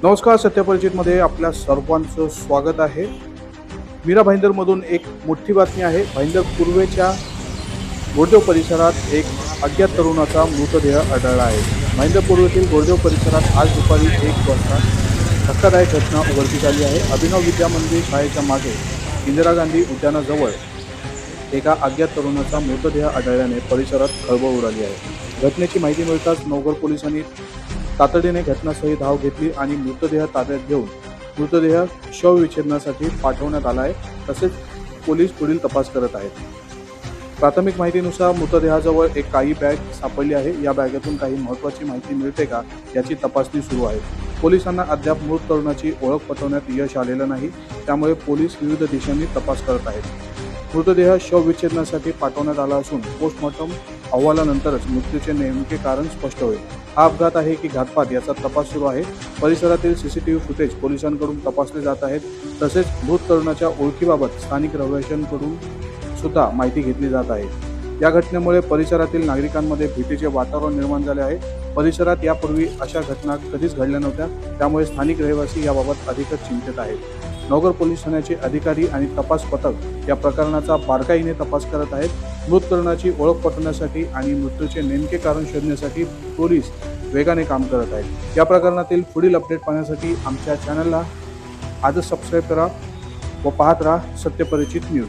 नमस्कार, सत्यपरिचितमध्ये आपल्या सर्वांचं स्वागत आहे। मीरा भाईंदरमधून एक मोठी बातमी आहे। भाईंदर पूर्वेच्या गोरदेव परिसरात एक अज्ञात तरुणाचा मृतदेह आढळला आहे। भाईंदर पूर्वेतील गोरदेव परिसरात आज दुपारी 1 वाजता धक्कादायक घटना उघडकीस आली आहे। अभिनव विद्या मंदिर शाळेच्या मागे इंदिरा गांधी उद्यानाजवळ एका अज्ञात तरुणाचा मृतदेह आढळल्याने परिसरात खळबळ उडाली आहे। घटनेची माहिती मिळताच नवघर पोलिसांनी तातडीने घटनास्थळी धाव घेतली आणि मृतदेह ताब्यात घेऊन मृतदेह शवविच्छेदनासाठी पाठवण्यात आला आहे। तसेच पोलीस पुढील तपास करत आहेत। प्राथमिक माहितीनुसार मृतदेहाजवळ एक काही बॅग सापडली आहे। या बॅगेतून काही महत्त्वाची माहिती मिळते का याची तपासणी सुरू आहे। पोलिसांना अद्याप मृत तरुणाची ओळख पटवण्यात यश आलेलं नाही, त्यामुळे पोलीस विविध दिशांनी तपास करत आहेत। मृतदेह शवविच्छेदनासाठी पाठवण्यात आला असून पोस्टमॉर्टम अहवालानंतरच मृत्यूचे नेमके कारण स्पष्ट होईल। हा अपघात आहे की घातपात याचा तपास सुरू आहे। परिसरातील सीसीटीव्ही फुटेज पोलिसांकडून तपासले जात आहेत। तसेच मृत तरुणाच्या ओळखीबाबत स्थानिक रहिवाशांकडून सुद्धा माहिती घेतली जात आहे। या घटनेमुळे परिसरातील नागरिकांमध्ये भीतीचे वातावरण निर्माण झाले आहे। परिसरात यापूर्वी अशा घटना कधीच घडल्या नव्हत्या, त्यामुळे स्थानिक रहिवासी याबाबत अधिकच चिंतित आहेत। नवघर पोलीस ठाण्याचे अधिकारी आणि तपास पथक या प्रकरणाचा बारकाईने तपास करत आहेत। मृत तरुणाची ओळख पटवण्यासाठी आणि मृत्यूचे नेमके कारण शोधण्यासाठी पोलीस वेगाने काम करत आहेत। या प्रकरणातील पुढील अपडेट पाहण्यासाठी आमच्या चॅनलला आजच सबस्क्राईब करा व पाहत राहा सत्यपरिचित न्यूज।